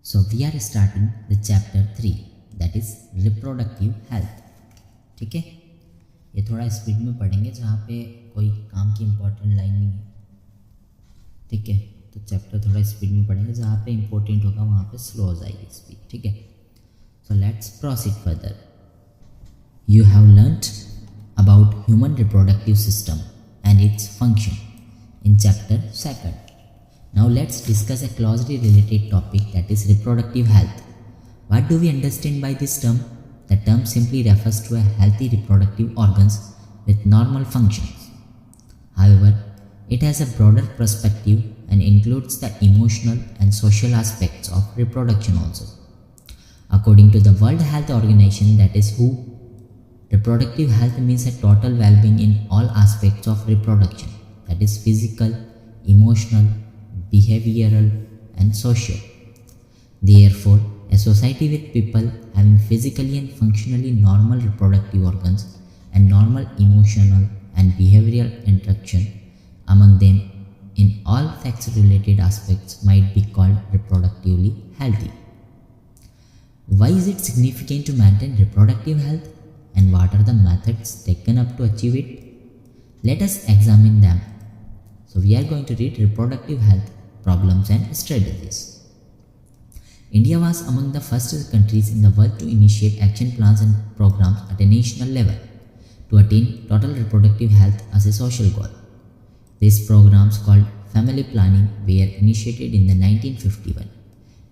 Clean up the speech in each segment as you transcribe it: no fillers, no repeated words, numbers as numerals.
So we are starting the chapter 3 that is reproductive health. ठीक है, ये थोड़ा स्पीड में पढ़ेंगे जहाँ पे कोई काम की इम्पोर्टेंट लाइन नहीं है. ठीक है, तो चैप्टर थोड़ा स्पीड में पढ़ेंगे, जहाँ पे इम्पोर्टेंट होगा वहाँ पे स्लो हो जाएगी स्पीड. ठीक है, so let's proceed further. You have learnt about human reproductive system and its function in chapter 2. Now let's discuss a closely related topic, that is reproductive health. What do we understand by this term? The term simply refers to a healthy reproductive organs with normal functions. However, it has a broader perspective and includes the emotional and social aspects of reproduction also. According to the World Health Organization, that is WHO, reproductive health means a total well-being in all aspects of reproduction, that is physical, emotional, behavioral and social. Therefore, a society with people having physically and functionally normal reproductive organs and normal emotional and behavioral interaction among them in all sex-related aspects might be called reproductively healthy. Why is it significant to maintain reproductive health, and what are the methods taken up to achieve it? Let us examine them. So we are going to read reproductive health problems and strategies. India was among the first countries in the world to initiate action plans and programs at a national level to attain total reproductive health as a social goal. These programs, called family planning, were initiated in the 1951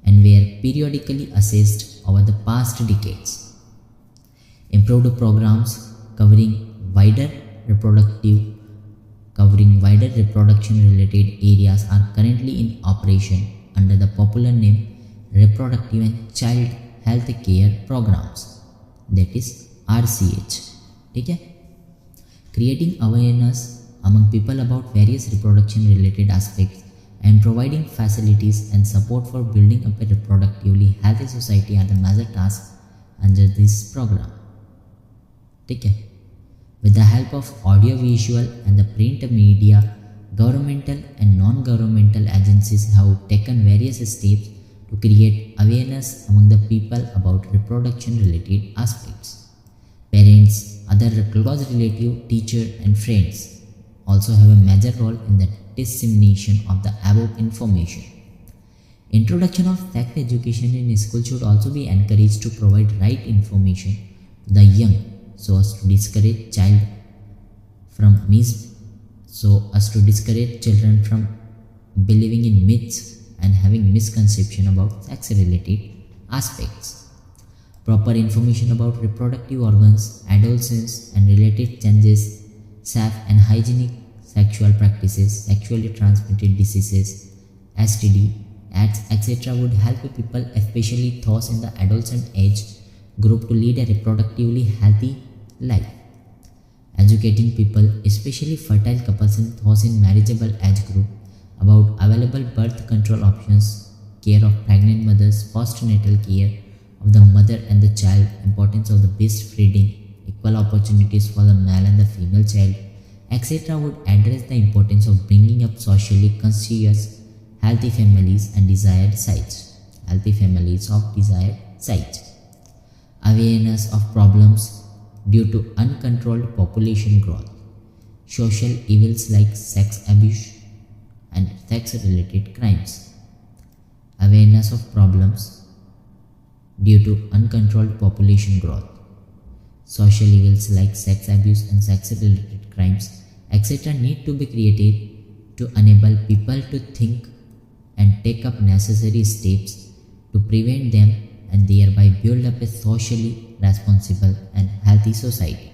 and were periodically assessed over the past decades. Improved programs covering wider reproduction related areas are currently in operation under the popular name Reproductive and Child Health Care Programs, that is RCH. ठीक है, creating awareness among people about various reproduction related aspects and providing facilities and support for building up a reproductively healthy society are the major tasks under this program. ठीक है, with the help of audio-visual and the print media, governmental and non-governmental agencies have taken various steps to create awareness among the people about reproduction-related aspects. Parents, other close relatives, teachers and friends also have a major role in the dissemination of the above information. Introduction of sex education in school should also be encouraged to provide right information to the young so as to discourage children from believing in myths and having misconception about sex related aspects. Proper information about reproductive organs, adolescence and related changes, safe and hygienic sexual practices, sexually transmitted diseases, STD, AIDS, etc. would help people, especially those in the adolescent age group, to lead a reproductively healthy life. Educating people, especially fertile couples and those in marriageable age group, about available birth control options, care of pregnant mothers, postnatal care of the mother and the child, importance of the breastfeeding, equal opportunities for the male and the female child, etc. would address the importance of bringing up socially conscious, healthy families and desired sites. Awareness of problems due to uncontrolled population growth, social evils like sex abuse and sex-related crimes. Awareness of problems due to uncontrolled population growth, social evils like sex abuse and sex-related crimes, etc. need to be created to enable people to think and take up necessary steps to prevent them and thereby build up a socially responsible and healthy society.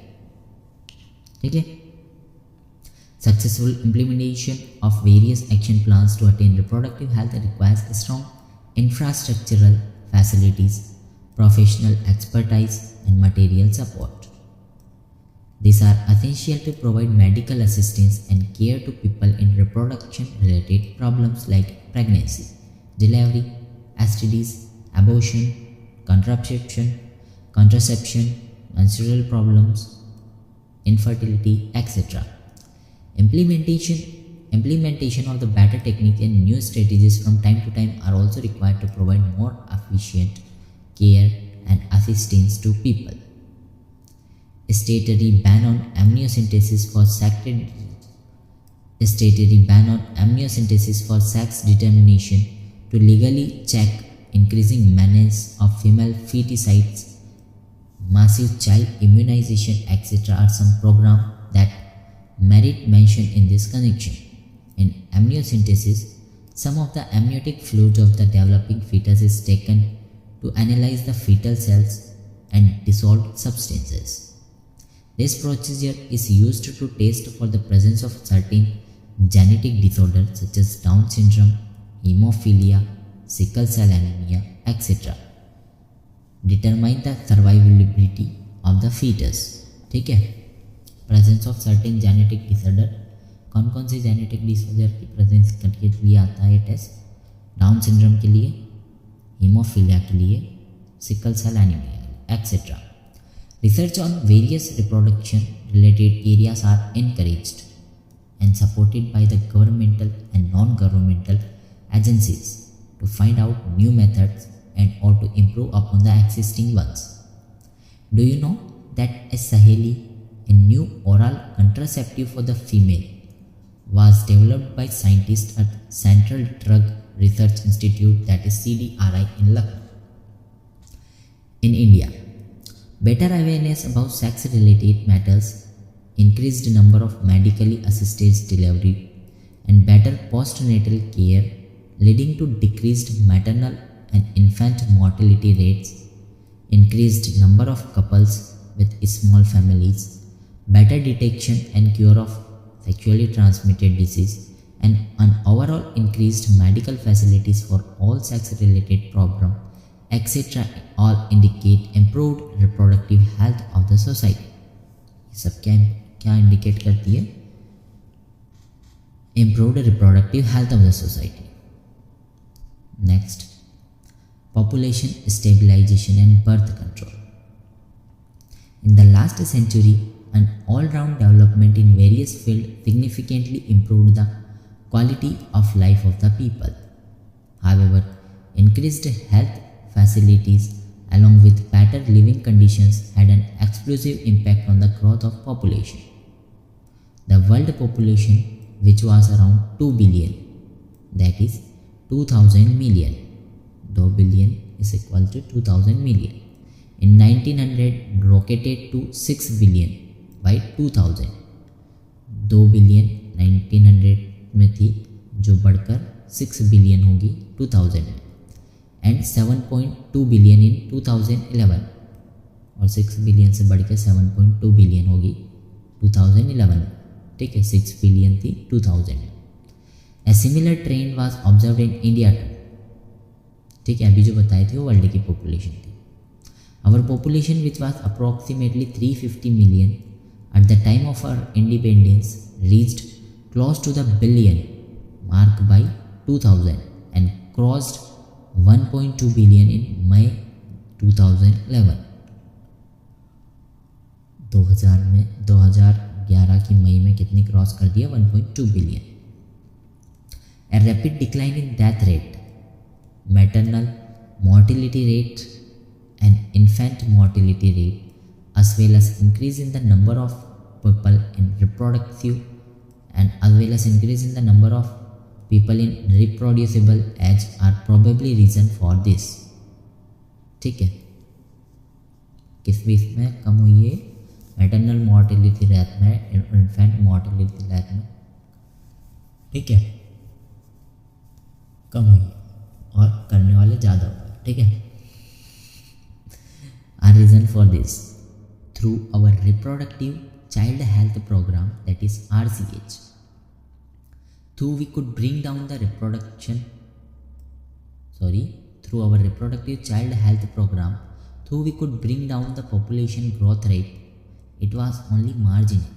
Okay? Successful implementation of various action plans to attain reproductive health requires strong infrastructural facilities, professional expertise and material support. These are essential to provide medical assistance and care to people in reproduction related problems like pregnancy, delivery, STDs, abortion, contraception, menstrual problems, infertility, etc. Implementation Implementation of the better technique and new strategies from time to time are also required to provide more efficient care and assistance to people. Statutory ban on amniocentesis for sex determination to legally check increasing menace of female feticides, massive child immunization, etc. are some programs that merit mention in this connection. In amniocentesis, some of the amniotic fluid of the developing fetus is taken to analyze the fetal cells and dissolved substances. This procedure is used to test for the presence of certain genetic disorders such as Down syndrome, hemophilia, sickle cell anemia, etc. Determine the survivability of the fetus. ठीक है, presence of certain genetic disorder, कौन कौन से genetic disorder की presence के लिए आता है ये टेस्ट? डाउन सिंड्रोम के लिए, हीमोफीलिया के लिए, sickle cell anaemia etcetera. Research on various reproduction related areas are encouraged and supported by the governmental and non-governmental agencies to find out new methods and or to improve upon the existing ones. Do you know that a Saheli, a new oral contraceptive for the female, was developed by scientists at Central Drug Research Institute, that is CDRI in Lucknow. In India, better awareness about sex-related matters, increased number of medically assisted delivery, and better postnatal care leading to decreased maternal and infant mortality rates, increased number of couples with small families, better detection and cure of sexually transmitted disease, and an overall increased medical facilities for all sex-related problems, etc. all indicate improved reproductive health of the society. सब क्या indicate करती है? Improved reproductive health of the society. Next, population stabilization and birth control. In the last century, an all-round development in various fields significantly improved the quality of life of the people. However, increased health facilities along with better living conditions had an explosive impact on the growth of population. The world population, which was around 2 billion, that is 2000 million, 2 billion is equal to 2000 million, in 1900 rocketed to 6 billion by 2000. 2 billion 1900 में थी, जो बढ़कर 6 billion होगी 2000 में, and 7.2 billion in 2011, और 6 billion से बढ़कर 7.2 billion होगी 2011 में. ठीक है, 6 बिलियन थी 2000 में. A similar trend was observed in India too. ठीक है, अभी जो बताए थे वो वर्ल्ड की पॉपुलेशन थी. Our population which was approximately 350 million at the time of our independence reached close to the billion mark by 2000 and crossed 1.2 billion in May 2011. 2011 की मई में कितनी क्रॉस कर दिया? 1.2 billion. A rapid decline in death rate, maternal mortality rate and infant mortality rate, as well as increase in the number of people in reproductive and as well as increase in the number of people in reproducible age are probably reason for this. ठीक है, किस बीच में कम हुई है? Maternal mortality rate में, infant mortality rate में. ठीक है, कम हुई और करने वाले ज़्यादा हुए. ठीक है, a reason for this through our reproductive child health program, that is RCH. Through our reproductive child health program, though we could bring down the population growth rate, it was only marginal.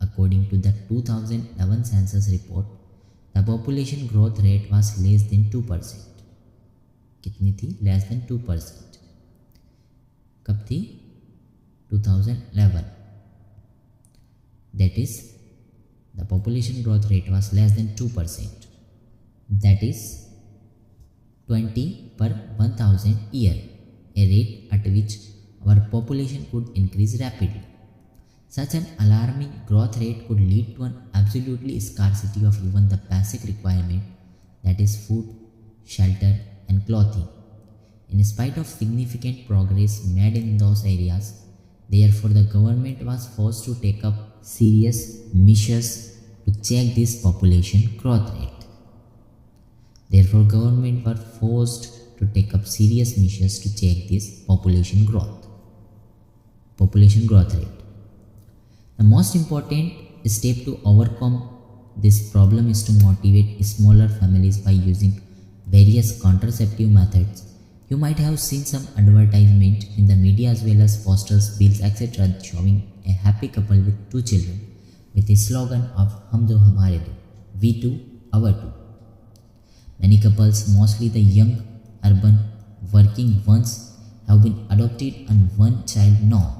According to the 2011 census report, the population growth rate was less than 2%. कितनी थी? Less than 2%. कब थी? 2011. That is the population growth rate was less than 2%. That is 20 per 1000 year, a rate at which our population could increase rapidly. Such an alarming growth rate could lead to an absolutely scarcity of even the basic requirement, that is food, shelter and clothing. In spite of significant progress made in those areas, therefore the government was forced to take up serious measures to check this population growth rate. Therefore, government were forced to take up serious measures to check this population growth rate. The most important step to overcome this problem is to motivate smaller families by using various contraceptive methods. You might have seen some advertisement in the media as well as posters, bills, etc. showing a happy couple with 2 children with the slogan of "Hum do hamare do," we do, our two. Many couples, mostly the young, urban, working ones, have been adopted on one-child norm,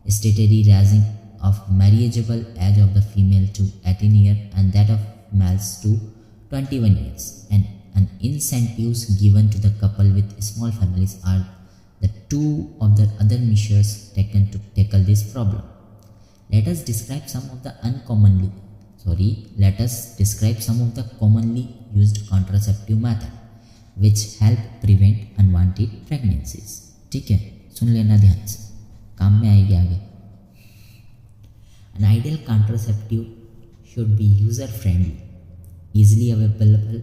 a steady raising of marriageable age of the female to 18 years and that of males to 21 years, and incentives given to the couple with small families are the two of the other measures taken to tackle this problem. Let us describe some of the commonly used contraceptive method which help prevent unwanted pregnancies. ठीक है, सुन लेना ध्यान से, काम में आएगी आगे. An ideal contraceptive should be user friendly, easily available,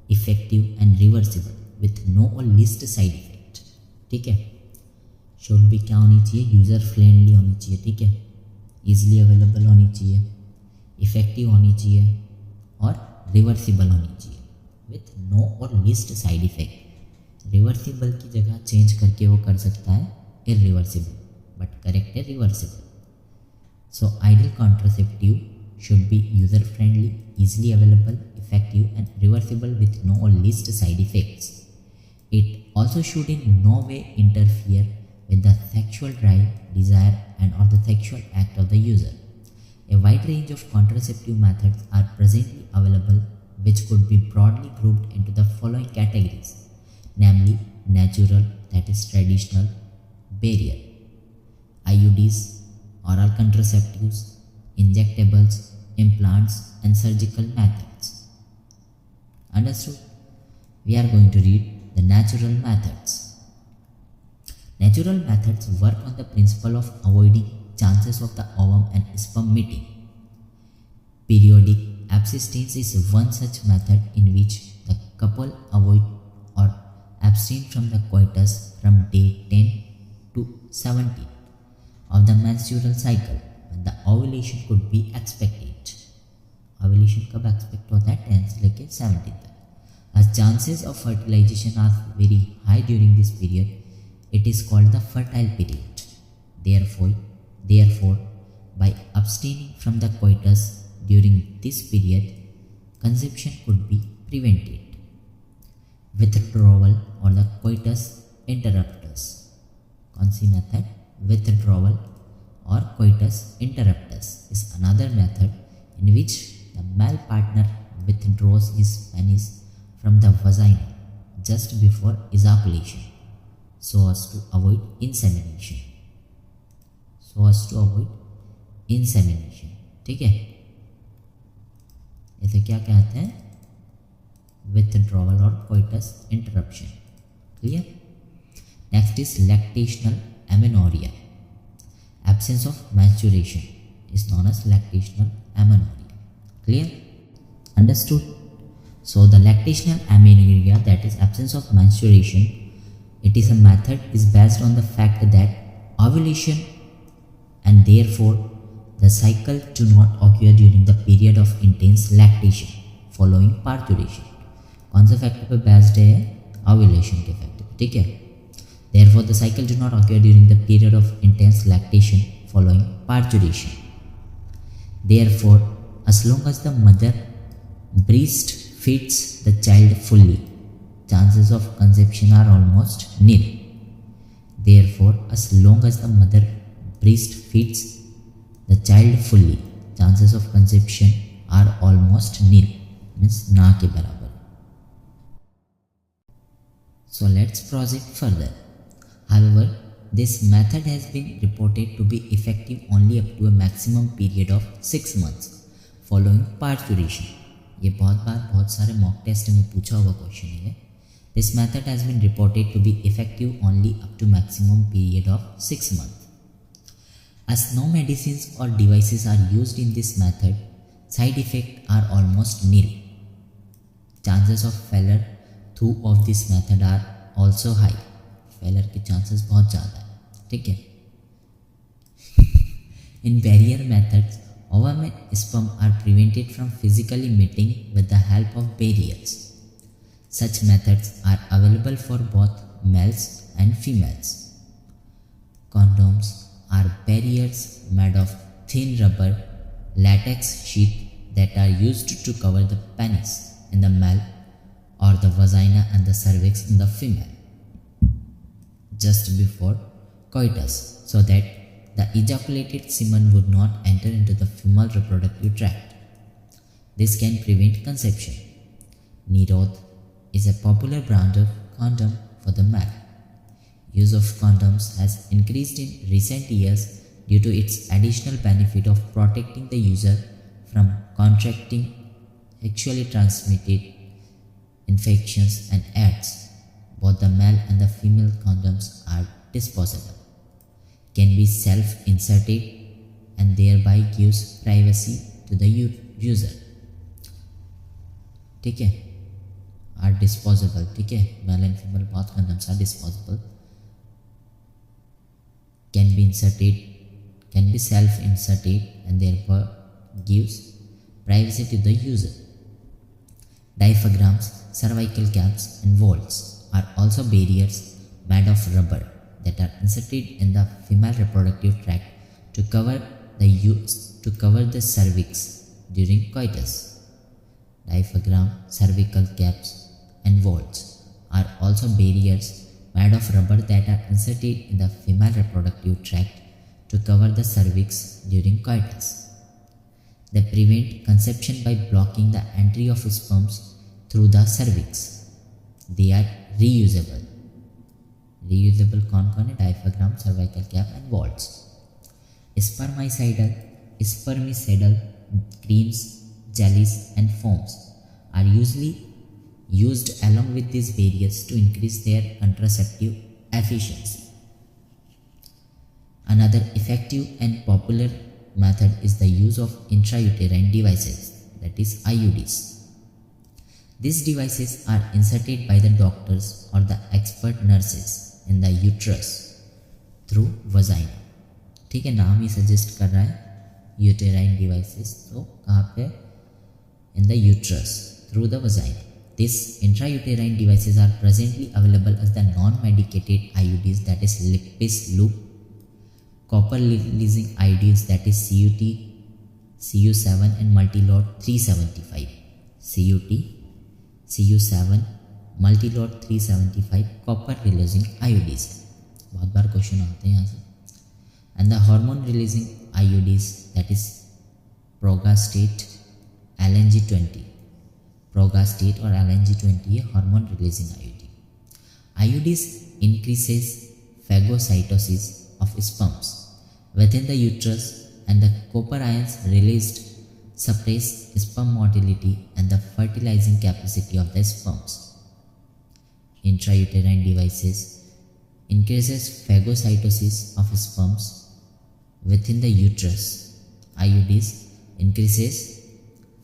effective and reversible with no or least side effect. ठीक है, should be क्या होनी चाहिए, यूज़र फ्रेंडली होनी चाहिए. ठीक है, easily available होनी चाहिए, इफेक्टिव होनी चाहिए और रिवर्सिबल होनी चाहिए विथ नो और लीस्ट साइड इफेक्ट. रिवर्सिबल की जगह चेंज करके वो कर सकता है इरिवर्सिबल, बट करेक्ट है reversible. So ideal contraceptive should be user friendly, easily available, effective and reversible with no or least side effects. It also should in no way interfere with the sexual drive, desire and or the sexual act of the user. A wide range of contraceptive methods are presently available which could be broadly grouped into the following categories, namely natural, that is traditional, barrier, IUDs, oral contraceptives, injectables, implants and surgical methods. Understood? We are going to read the natural methods. Natural methods work on the principle of avoiding chances of the ovum and sperm meeting. Periodic abstinence is one such method in which the couple avoid or abstain from the coitus from day 10 to 17 of the menstrual cycle when the ovulation could be expected. Ovulation कब expect होता है, 10 से लेके 17 तक. As chances of fertilization are very high during this period, it is called the fertile period. Therefore, by abstaining from the coitus during this period, conception could be prevented. Withdrawal or the coitus interruptus. कौन सी method? Withdrawal or coitus interruptus is another method in which the male partner withdraws his penis from the vagina just before ejaculation so as to avoid insemination. ठीक है, इसे क्या कहते हैं, withdrawal or coitus interruption. Clear? Next is lactational amenorrhea. Absence of menstruation is known as lactational amenorrhea. Clear? Understood? So the lactational amenorrhea, that is absence of menstruation, it is a method is based on the fact that ovulation and therefore the cycle do not occur during the period of intense lactation following parturition. कौन से factor पे based है, ovulation के factor. ठीक है, therefore the cycle do not occur during the period of intense lactation following parturition. Therefore, as long as the mother breast feeds the child fully, chances of conception are almost nil. Therefore, as long as the mother breast feeds the child fully, chances of conception are almost nil, means ना के बराबर. So let's proceed further. However, this method has been reported to be effective only up to a maximum period of 6 months following parturition. ये बहुत सारे mock test में पूछा हुआ question है. This method has been reported to be effective only up to maximum period of 6 months. As no medicines or devices are used in this method, side effects are almost nil. Chances of failure through of this method are also high. Failure के chances बहुत ज़्यादा है. ठीक है. In barrier methods, ovum and sperm are prevented from physically mating with the help of barriers. Such methods are available for both males and females. Condoms are barriers made of thin rubber latex sheath that are used to cover the penis in the male or the vagina and the cervix in the female just before coitus, so that the ejaculated semen would not enter into the female reproductive tract. This can prevent conception. Nirodh is a popular brand of condom for the male. Use of condoms has increased in recent years due to its additional benefit of protecting the user from contracting sexually transmitted infections and AIDS. Both the male and the female condoms are disposable, can be self-inserted and thereby gives privacy to the user. ठीक है. Are disposable. ठीक है. Male and female both condoms are disposable, can be inserted, can be self-inserted and thereby gives privacy to the user. Diaphragms, cervical caps and vaults are also barriers made of rubber that are inserted in the female reproductive tract to cover the cervix during coitus. Diaphragm, cervical caps and vaults are also barriers made of rubber that are inserted in the female reproductive tract to cover the cervix during coitus. They prevent conception by blocking the entry of sperms through the cervix. They are reusable. Reusable कौन है? Diaphragm, cervical cap and vaults. Spermicidal creams, jellies and foams are usually used along with these barriers to increase their contraceptive efficiency. Another effective and popular method is the use of intrauterine devices, that is IUDs. These devices are inserted by the doctors or the expert nurses in the uterus through vagina. ठीक है. नाम ही suggest कर रहा है uterine devices. तो कहाँ पे? in the uterus through the vagina. These intrauterine devices are presently available as the non-medicated IUDs, that is Lippis loop, copper releasing IUDs, that is CUT, CU7 and multilode 375. CUT, CU7, multilode 375 copper releasing IUDs. बहुत बार question आते हैं यहाँ से. And the hormone releasing IUDs, that is Progastate, LNG20. Progastate or LNG20 है hormone releasing IUD. IUDs increases phagocytosis of sperms within the uterus, and the copper ions released suppress sperm motility and the fertilizing capacity of the sperms. Intrauterine devices increases phagocytosis of sperms within the uterus. IUDs increases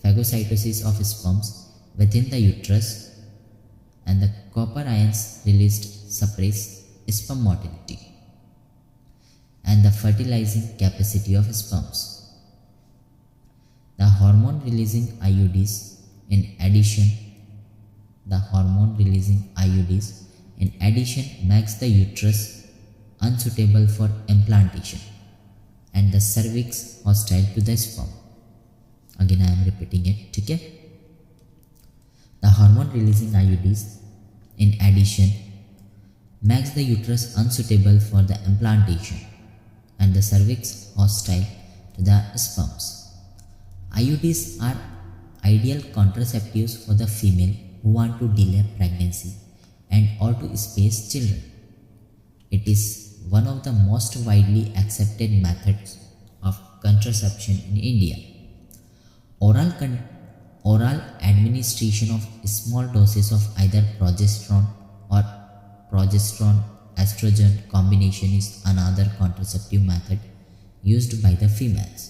phagocytosis of sperms within the uterus, and the copper ions released suppress sperm motility and the fertilizing capacity of sperms. The hormone releasing IUDs in addition makes the uterus unsuitable for implantation and the cervix hostile to the sperm. Again I am repeating it. ठीक है. The hormone releasing IUDs in addition makes the uterus unsuitable for the implantation and the cervix hostile to the sperms. IUDs are ideal contraceptives for the female who want to delay pregnancy and or to space children. It is one of the most widely accepted methods of contraception in India. Oral administration of small doses of either progesterone or progesterone estrogen combination is another contraceptive method used by the females.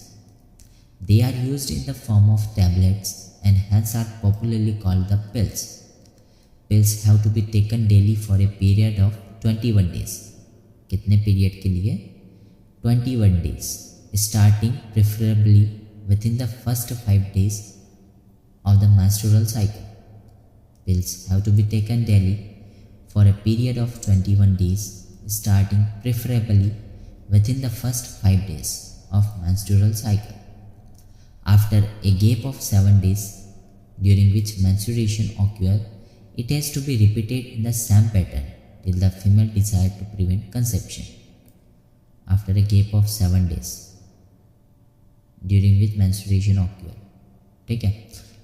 They are used in the form of tablets and hence are popularly called the pills. Pills have to be taken daily for a period of 21 days. कितने period के लिए? 21 days, starting preferably within the first 5 days of the menstrual cycle. Pills have to be taken daily for a period of 21 days, starting preferably within the first 5 days of menstrual cycle. After a gap of 7 days during which menstruation occurs, it has to be repeated in the same pattern till the female desires to prevent conception. After a gap of 7 days during which menstruation occurs, ठीक है,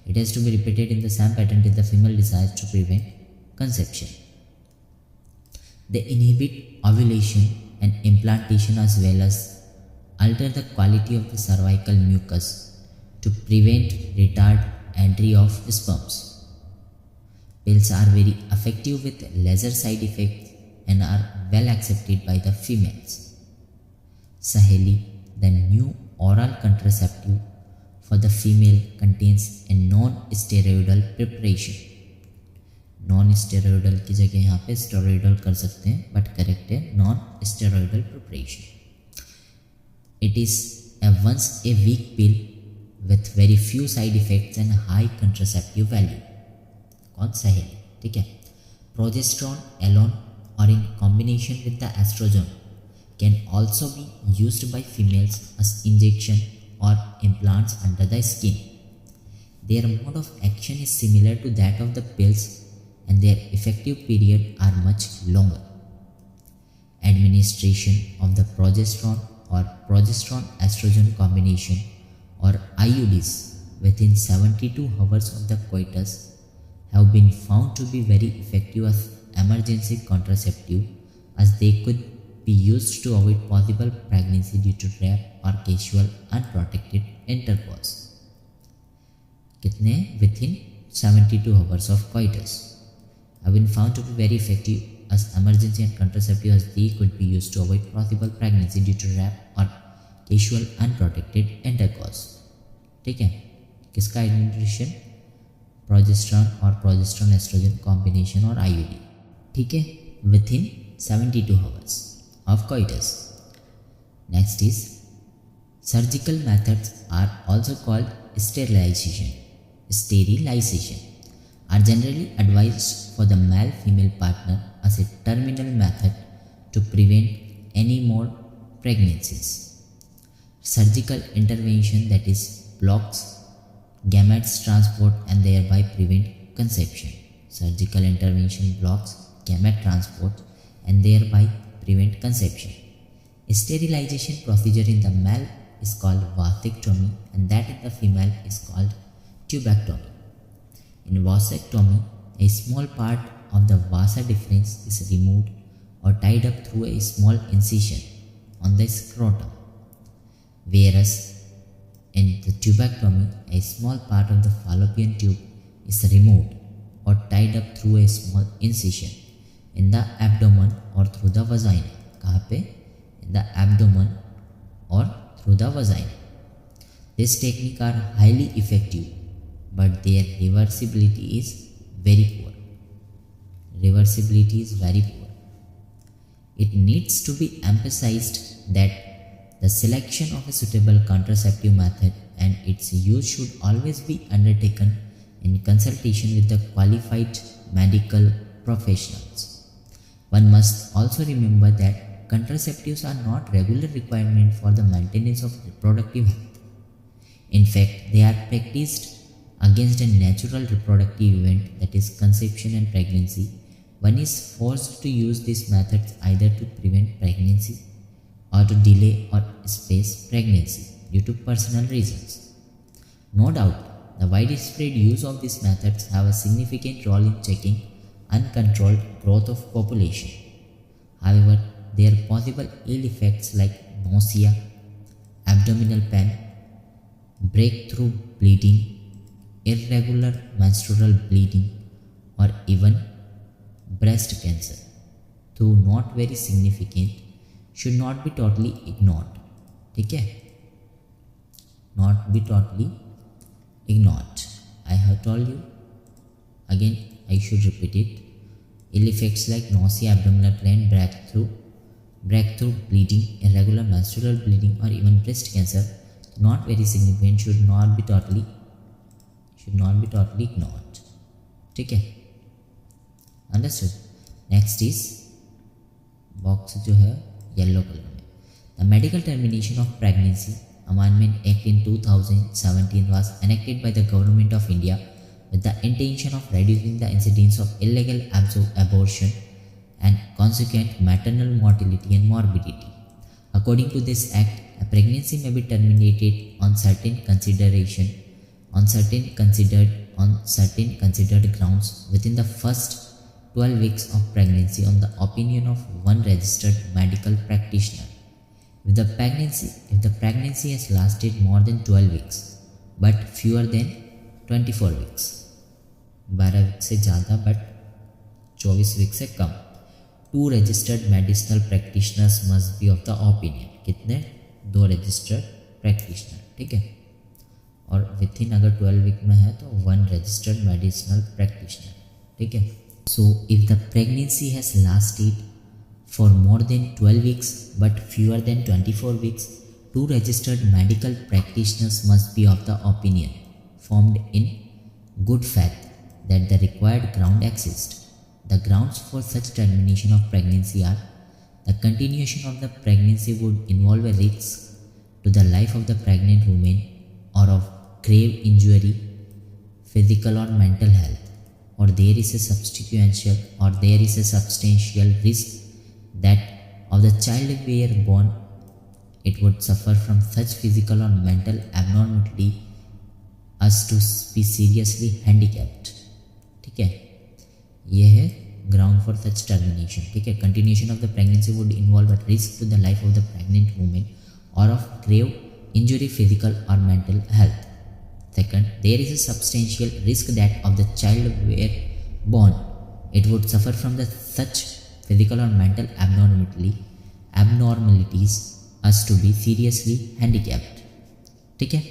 it has to be repeated in the same pattern till the female desires to prevent conception. They inhibit ovulation and implantation as well as alter the quality of the cervical mucus to prevent retard entry of sperms. Pills are very effective with lesser side effects and are well accepted by the females. Saheli, the new oral contraceptive for the female, contains a non-steroidal preparation. Non-steroidal की जगह यहाँ पे steroidal कर सकते हैं, but correct है non-steroidal preparation. It is a once a week pill with very few side effects and high contraceptive value. कौन सा है? ठीक है. Progesterone alone or in combination with the estrogen can also be used by females as injection or implants under the skin. Their mode of action is similar to that of the pills and their effective period are much longer. Administration of the progesterone or progesterone estrogen combination or IUDs within 72 hours of the coitus have been found to be very effective as emergency contraceptive, as they could be used to avoid possible pregnancy due to rape or casual unprotected intercourse. कितने? Within 72 hours of coitus have been found to be very effective as emergency and contraceptive, as they could be used to avoid possible pregnancy due to rape or casual unprotected intercourse. ठीक है. किसका administration? Progesterone और progesterone oestrogen combination और IUD. ठीक है, within 72 hours of coitus. Next is surgical methods are also called sterilization. Sterilization are generally advised for the male-female partner as a terminal method to prevent any more pregnancies. Surgical intervention that is blocks gametes transport and thereby prevent conception. Surgical intervention blocks gamete transport and thereby prevent conception. Sterilization procedure in the male is called vasectomy and that in the female is called tubectomy. In vasectomy, a small part of the vasa deferens is removed or tied up through a small incision on the scrotum, whereas in the tubectomy, a small part of the fallopian tube is removed or tied up through a small incision in the abdomen or through the vagina. कहाँ पे? In the abdomen or through the vagina. This technique are highly effective, but their reversibility is very poor. Reversibility is very poor. It needs to be emphasized that the selection of a suitable contraceptive method and its use should always be undertaken in consultation with the qualified medical professionals. One must also remember that contraceptives are not regular requirement for the maintenance of reproductive health. In fact, they are practiced against a natural reproductive event, that is conception and pregnancy. One is forced to use these methods either to prevent pregnancy or to delay or space pregnancy due to personal reasons. No doubt, the widespread use of these methods have a significant role in checking uncontrolled growth of population. However, there are possible ill effects like nausea, abdominal pain, breakthrough bleeding, irregular menstrual bleeding, or even breast cancer, though not very significant, should not be totally ignored. ठीक है, not be totally ignored. I have told you, again I should repeat it. Ill effects like nausea, abdominal pain, breakthrough bleeding, irregular menstrual bleeding, or even breast cancer, not very significant, should not be totally ignored. ठीक है, understood. Next is box जो है yellow colour में. The medical termination of pregnancy amendment act in 2017 was enacted by the government of India with the intention of reducing the incidence of illegal abortion and consequent maternal mortality and morbidity. According to this act, a pregnancy may be terminated on certain considered grounds within the first 12 weeks of pregnancy on the opinion of one registered medical practitioner. If the pregnancy has lasted more than 12 weeks but fewer than 24 weeks, 12 week से ज़्यादा but 24 week से कम, 2 registered medicinal practitioners must be of the opinion. कितने? 2 registered practitioner. ठीक है, और within अगर 12 week में है तो 1 registered medicinal practitioner. ठीक है. So if the pregnancy has lasted for more than 12 weeks but fewer than 24 weeks, 2 registered medical practitioners must be of the opinion, formed in good faith, that the required ground exists. The grounds for such termination of pregnancy are: the continuation of the pregnancy would involve a risk to the life of the pregnant woman or of grave injury, physical or mental health, or there is a substantial risk that of the child were born it would suffer from such physical or mental abnormality as to be seriously handicapped. ठीक है, ये है ground for such termination. ठीक है, continuation of the pregnancy would involve a risk to the life of the pregnant woman or of grave injury, physical or mental health. Second, there is a substantial risk that of the child were born it would suffer from the such physical or mental abnormalities as to be seriously handicapped. ठीक है.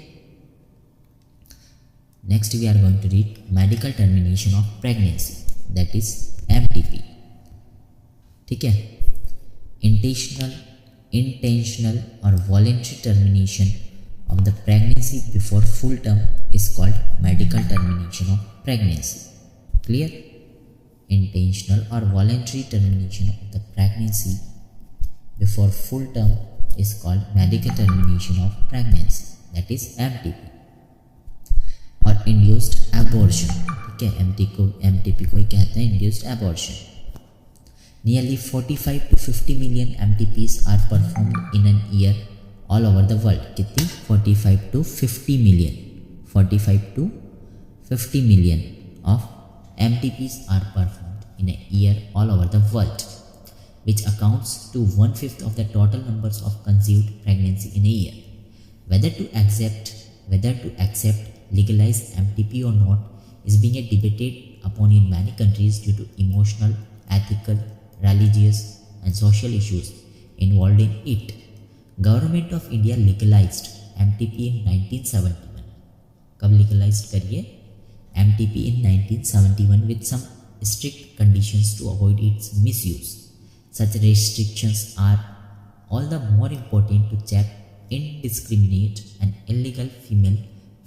Next we are going to read medical termination of pregnancy, that is MTP. ठीक है, intentional or voluntary termination of the pregnancy before full term is called medical termination of pregnancy. Clear? Intentional or voluntary termination of the pregnancy before full term is called medical termination of pregnancy, that is MTP. और induced abortion. ठीक है, MTP को ही कहते हैं induced abortion. Nearly 45 to 50 million MTPs are performed in an year all over the world. कितनी? 45 to 50 million. 45 to 50 million of MTPs are performed in a year all over the world, which accounts to 1/5 of the total numbers of conceived pregnancy in a year. Whether to accept legalized MTP or not is being debated upon in many countries due to emotional, ethical, religious and social issues involved in it. Government of India legalized MTP in 1971. कब legalized करिए? MTP in 1971 with some strict conditions to avoid its misuse. Such restrictions are all the more important to check indiscriminate and illegal female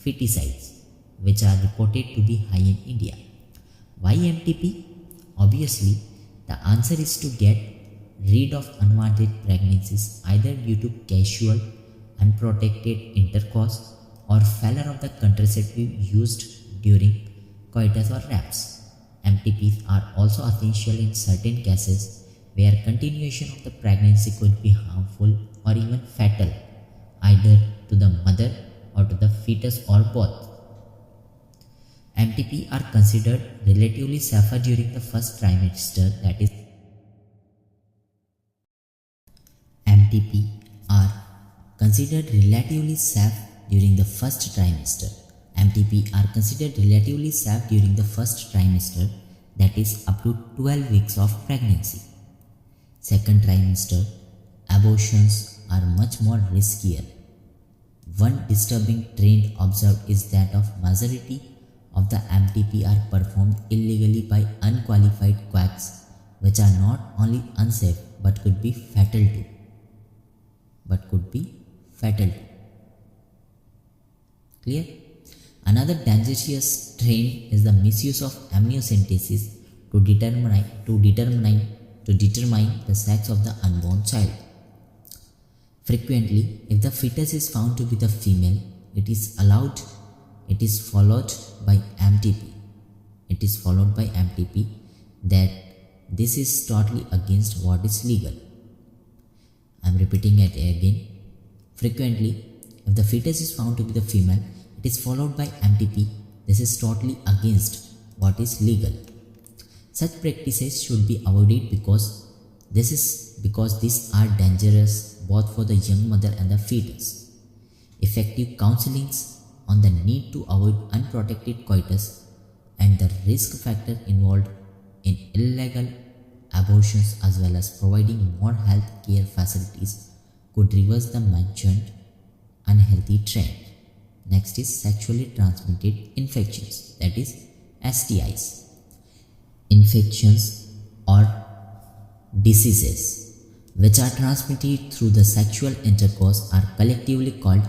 feticides, which are reported to be high in India. Why MTP? Obviously, the answer is to get rid of unwanted pregnancies either due to casual, unprotected intercourse or failure of the contraceptive used during coitus or raps. MTPs are also essential in certain cases where continuation of the pregnancy could be harmful or even fatal, either to the mother or to the fetus or both. MTP are considered relatively safer during the first trimester, that is MTP are considered relatively safe during the first trimester. MTP are considered relatively safe during the first trimester, that is up to 12 weeks of pregnancy. Second trimester, abortions are much more riskier. One disturbing trend observed is that of majority of the MTP are performed illegally by unqualified quacks, which are not only unsafe but could be fatal too. Clear? Another dangerous trend is the misuse of amniocentesis to determine the sex of the unborn child. Frequently, if the fetus is found to be the female, it is followed by MTP. That this is totally against what is legal. I am repeating it again. Frequently, if the fetus is found to be the female, it is followed by MTP. This is totally against what is legal. Such practices should be avoided because these are dangerous both for the young mother and the fetus. Effective counselings on the need to avoid unprotected coitus and the risk factor involved in illegal abortions, as well as providing more health care facilities, could reverse the mentioned unhealthy trend. Next is sexually transmitted infections, that is STIs. Infections or diseases which are transmitted through the sexual intercourse are collectively called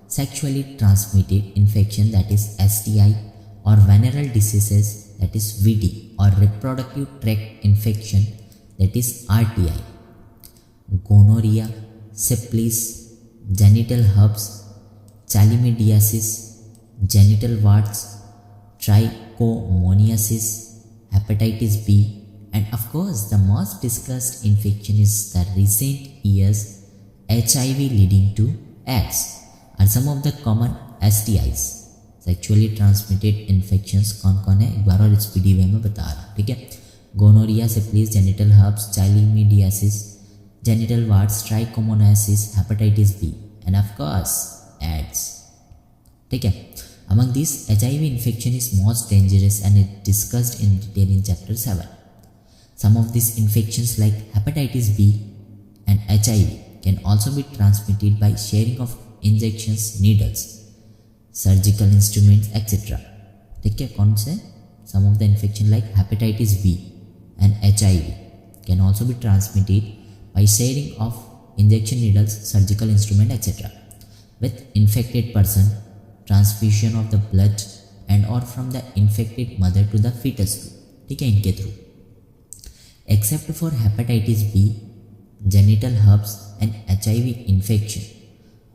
sexually transmitted infection, that is STI, or venereal diseases, that is VD, or reproductive tract infection, that is RTI. Gonorrhea, syphilis, genital herpes, chlamydiasis, genital warts, trichomoniasis, hepatitis B, and of course the most discussed infection is the recent years HIV leading to AIDS are some of the common STIs. Sexually transmitted infections कौन कौन है एक बार और इस video में बता रहा हूँ, ठीक है। Gonorrhoea, syphilis, genital herpes, chlamydiasis, genital warts, trichomoniasis, hepatitis B and of course AIDS, ठीक है। Among these, HIV infection is most dangerous and is discussed in detail in chapter 7. Some of these infections like hepatitis B and HIV can also be transmitted by sharing of injections, needles, surgical instruments, etc. ठीक है, कौन से? Some of the infection like hepatitis B and HIV can also be transmitted by sharing of injection needles, surgical instrument, etc. with infected person, transfusion of the blood and or from the infected mother to the fetus too, ठीक है, इनके through. Except for hepatitis B, genital herpes and HIV infection,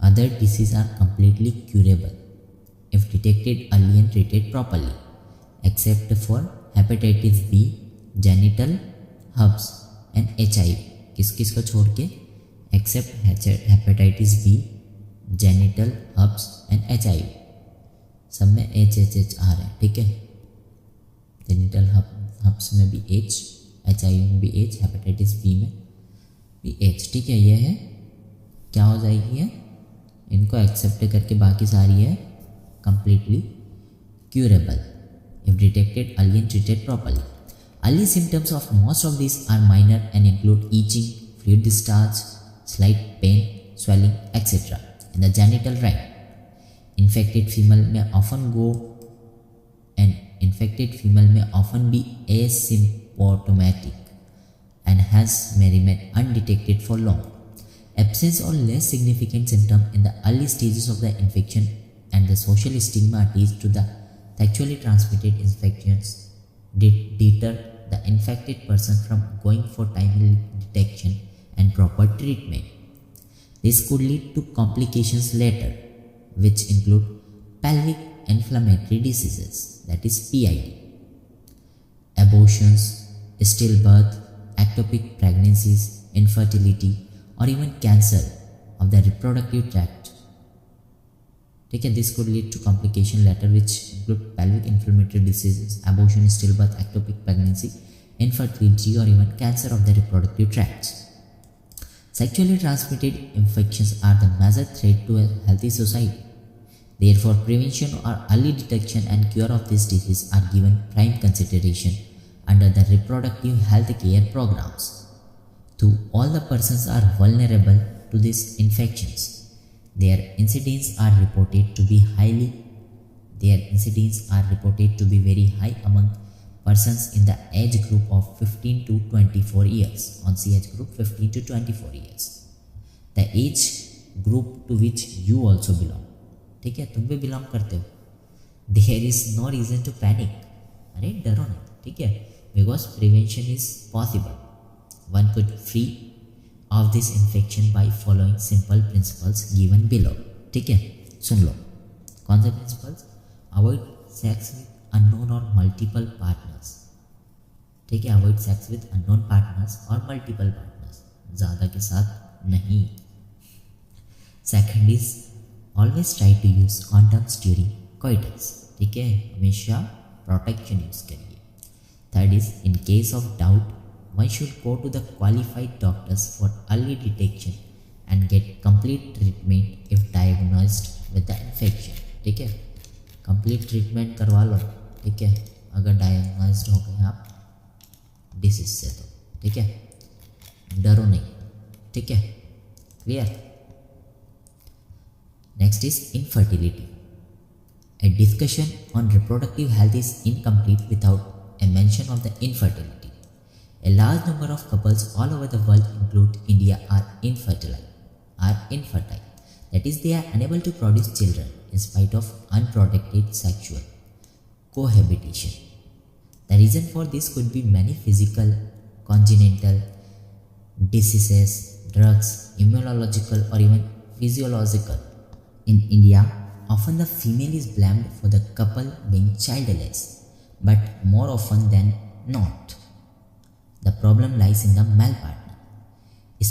other diseases are completely curable if detected early and treated properly. Except for hepatitis B, genital herpes and HIV, किस किस को छोड़ के? Except hepatitis B, genital herpes and HIV, सब में H आ रहे हैं, ठीक है। जेनिटल हर्प्स में भी H, HIV में भी H, हेपेटाइटिस बी में भी H, ठीक है। ये है क्या हो जाएगी है, इनको एक्सेप्ट करके बाकी सारी है completely curable if detected early and treated properly. Early symptoms of most of these are minor and include itching, fluid discharge, slight pain, swelling, etc. in the genital ring. Infected female may often be asymptomatic and hence may remain undetected for long. Absence or less significant symptom in the early stages of the infection and the social stigma attached to the sexually transmitted infections deter the infected person from going for timely detection and proper treatment. This could lead to complications later, which include pelvic inflammatory diseases, that is PID, abortions, stillbirth, ectopic pregnancies, infertility, or even cancer of the reproductive tract. ठीक है, this could lead to complication later which include pelvic inflammatory diseases, abortion, stillbirth, ectopic pregnancy, infertility, or even cancer of the reproductive tracts. Sexually transmitted infections are the major threat to a healthy society. Therefore, prevention or early detection and cure of this disease are given prime consideration under the reproductive health care programs. Though all the persons are vulnerable to these infections, their incidence are reported to be very high among persons in the age group of 15 to 24 years. On CH group 15 to 24 years, the age group to which you also belong. ठीक है, तुम भी belong करते हो. There is no reason to panic. अरे डरो नहीं, ठीक है, because prevention is possible. One could free of this infection by following simple principles given below. ठीक है, सुन लो कौन से principles. Avoid sex with unknown और मल्टीपल पार्टनर्स. ठीक है, avoid sex with unknown partners और मल्टीपल पार्टनर्स, ज़्यादा के साथ नहीं. Second is always try to use condoms during coitus. ठीक है, हमेशा प्रोटेक्शन यूज़ करिए. Third is in case of doubt one should go to the qualified doctors for early detection and get complete treatment if diagnosed with the infection. ठीक है, complete treatment करवा लो. ठीक है, अगर डायग्नोज्ड हो गए आप डिसीज से तो. ठीक है, डरो नहीं. ठीक है, clear. Next is infertility. A discussion on reproductive health is incomplete without a mention of the infertility. A large number of couples all over the world, include India, are infertile. That is, they are unable to produce children in spite of unprotected sexual cohabitation. The reason for this could be many physical, congenital diseases, drugs, immunological, or even physiological. In India, often the female is blamed for the couple being childless, but more often than not, the problem lies in the male partner.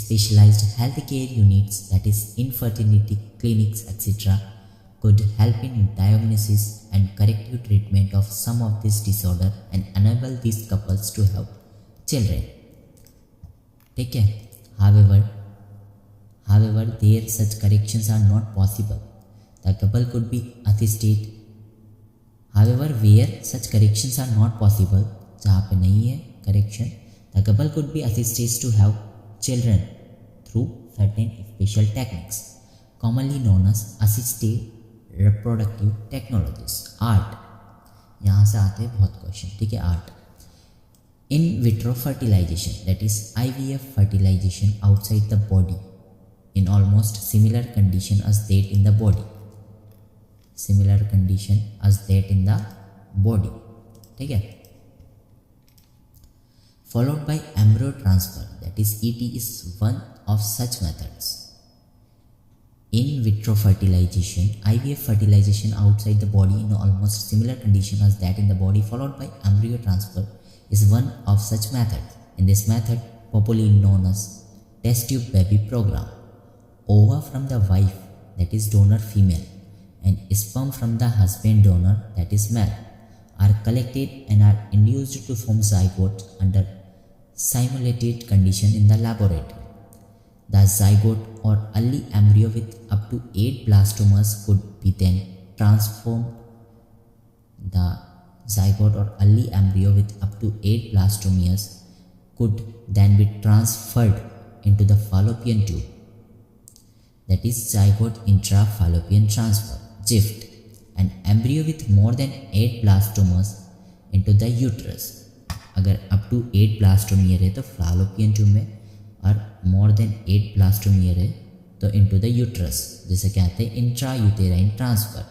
Specialized healthcare units, that is infertility clinics, etc., could help in diagnosis and corrective treatment of some of this disorder and enable these couples to have children. Take care. However, there such corrections are not possible. The couple could be assisted. However, where such corrections are not possible, जहाँ पे नहीं है correction, the couple could be assisted to have children through certain special techniques, commonly known as assisted reproductive technologies. ART, यहाँ से आते हैं बहुत question. ठीक है, ART. In vitro fertilization, that is IVF fertilization outside the body in almost similar condition as that in the body. ठीक है, followed by embryo transfer, that is ET, is one of such methods. In vitro fertilization, IVF fertilization outside the body in almost similar condition as that in the body, followed by embryo transfer, is one of such methods. In this method, popularly known as test tube baby program, ova from the wife, that is donor female, and sperm from the husband donor, that is male, are collected and are induced to form zygote under simulated condition in the laboratory. The zygote or early embryo with up to 8 blastomeres could be then transformed. The zygote or early embryo with up to 8 blastomeres could then be transferred into the fallopian tube, that is zygote intra-fallopian transfer, GIFT. An embryo with more than 8 blastomeres into the uterus. अगर up to 8 blastomere है तो fallopian tube में, और more than 8 blastomere है तो into the uterus, जिसे कहते हैं intrauterine transfer.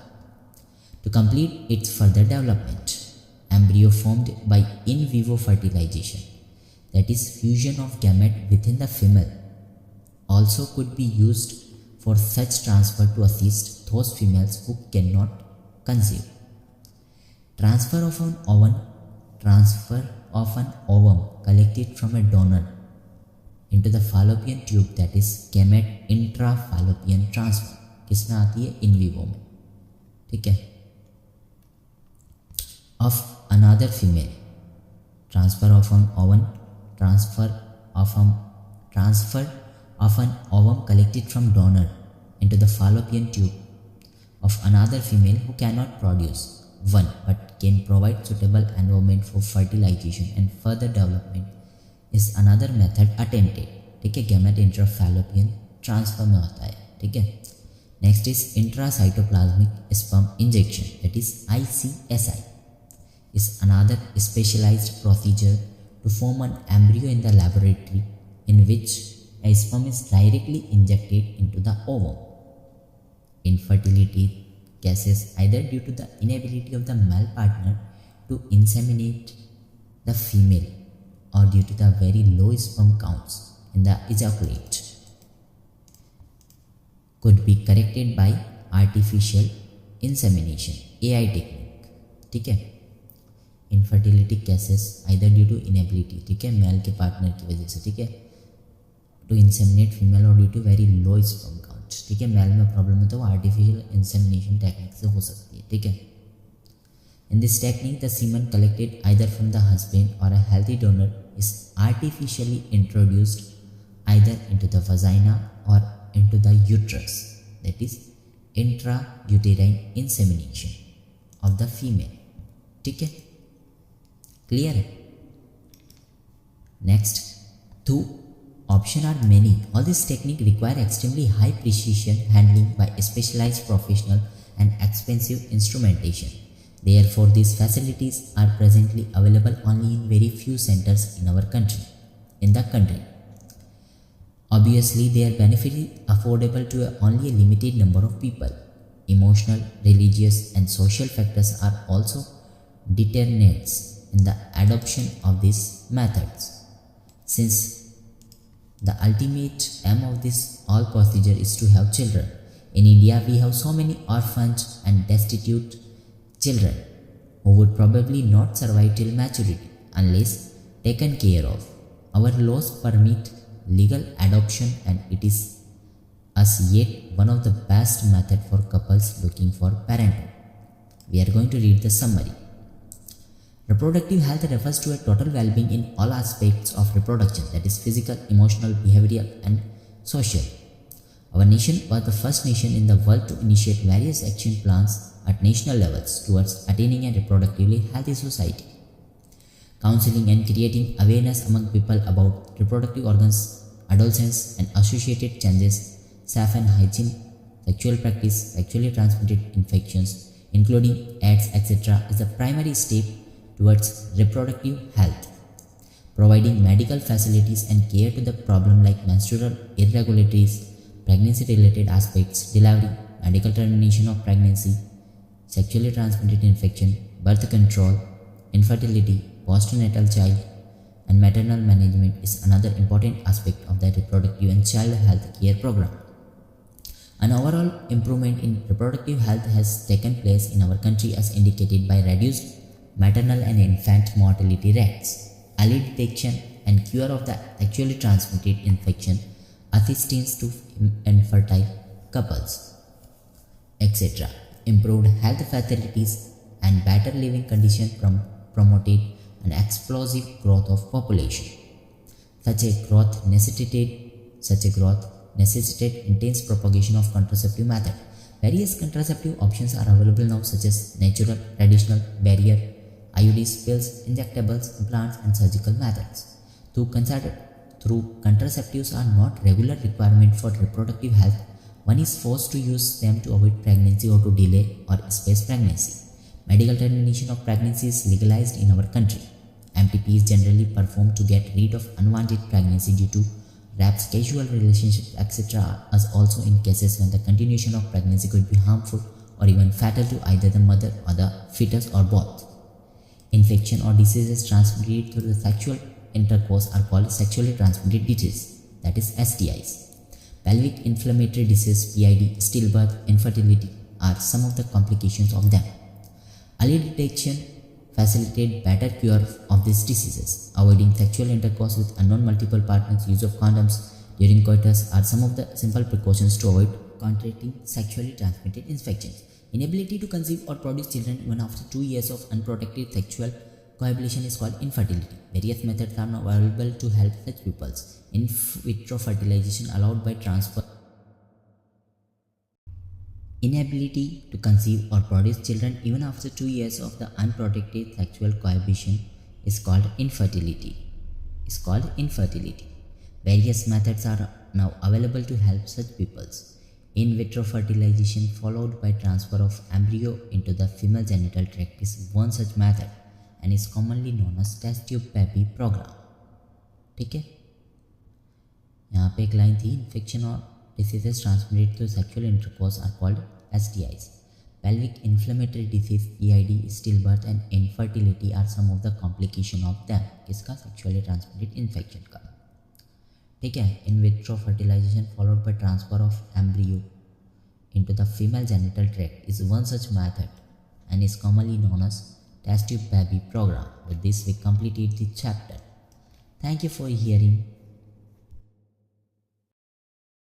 To complete its further development, embryo formed by in vivo fertilization, that is fusion of gamete within the female, also could be used for such transfer to assist those females who cannot conceive. Transfer of an ovum collected from a donor into the fallopian tube, that is gamete intrafallopian transfer, किसमें आती है? In vivo में. ठीक है, of another female, transfer of an ovum, transfer of an ovum collected from donor into the fallopian tube of another female who cannot produce one but can provide suitable environment for fertilization and further development is another method attempted. ठीक है, gamete इंट्राफैलोपियन transfer में होता है. ठीक है. Next is intracytoplasmic sperm injection, that is ICSI, is another specialized procedure to form an embryo in the laboratory in which a sperm is directly injected into the ovum. Infertility cases, either due to the inability of the male partner to inseminate the female or due to the very low sperm counts in the ejaculate, could be corrected by artificial insemination, AI technique. ठीक है. Infertility cases either due to inability, ठीक है, mail के partner की वजह से, ठीक है, टू इंसेमिनेट फीमेल और due to very low sperm count, ठीक है, मेल में प्रॉब्लम है तो वो आर्टिफिशियल इंसेमिनेशन टेक्निक से हो सकती है. ठीक है. In this technique the semen collected either from the husband or a healthy donor is artificially introduced either into the vagina or into the uterus, that is intrauterine insemination of the female. ठीक है, clear है. Next, two options are many. All this technique require extremely high precision handling by a specialized professional and expensive instrumentation. Therefore, these facilities are presently available only in very few centers in our country. Obviously, they are beneficially affordable to only a limited number of people. Emotional, religious, and social factors are also determinants in the adoption of these methods. Since the ultimate aim of this all procedure is to have children, in India we have so many orphans and destitute children who would probably not survive till maturity unless taken care of. Our laws permit legal adoption and it is as yet one of the best method for couples looking for parenthood. We are going to read the summary. Reproductive health refers to a total well-being in all aspects of reproduction, that is physical, emotional, behavioral, and social. Our nation was the first nation in the world to initiate various action plans at national levels towards attaining a reproductively healthy society. Counseling and creating awareness among people about reproductive organs, adolescence, and associated changes, safe and hygiene, sexual practice, sexually transmitted infections, including AIDS, etc., is the primary step towards reproductive health. Providing medical facilities and care to the problem like menstrual irregularities, pregnancy-related aspects, delivery, medical termination of pregnancy, sexually transmitted infection, birth control, infertility, postnatal child, and maternal management is another important aspect of the reproductive and child health care program. An overall improvement in reproductive health has taken place in our country as indicated by reduced maternal and infant mortality rates, early detection and cure of the sexually transmitted infection, assistance to infertile couples, etc. Improved health facilities and better living conditions promoted an explosive growth of population. Such a growth necessitated intense propagation of contraceptive method. Various contraceptive options are available now, such as natural, traditional, barrier, IUDs, pills, injectables, implants, and surgical methods. Through contraceptives are not regular requirement for reproductive health, one is forced to use them to avoid pregnancy or to delay or space pregnancy. Medical termination of pregnancy is legalized in our country. MTP is generally performed to get rid of unwanted pregnancy due to rapes, casual relationships, etc., as also in cases when the continuation of pregnancy could be harmful or even fatal to either the mother or the fetus or both. Infection or diseases transmitted through the sexual intercourse are called sexually transmitted diseases, that is STIs. Pelvic inflammatory disease, PID, stillbirth, infertility are some of the complications of them. Early detection facilitates better cure of these diseases. Avoiding sexual intercourse with unknown multiple partners, use of condoms during coitus are some of the simple precautions to avoid contracting sexually transmitted infections. Inability to conceive or produce children even after 2 years of unprotected sexual cohabitation is called infertility. Various methods are now available to help such pupils. In vitro fertilization allowed by transfer. Inability to conceive or produce children even after 2 years of the unprotected sexual cohabitation is called infertility. Various methods are now available to help such pupils. In vitro fertilization followed by transfer of embryo into the female genital tract is one such method and is commonly known as test tube baby program. ठीक है, यहाँ पे एक line थी, infection और diseases transmitted through sexual intercourse are called STIs. Pelvic inflammatory disease PID, stillbirth and infertility are some of the complication of them. किसका? sexually transmitted infection का. ठीक है. In vitro fertilization followed by transfer of embryo into the female genital tract is one such method and is commonly known as test tube baby program. With this we completed the chapter. Thank you for hearing.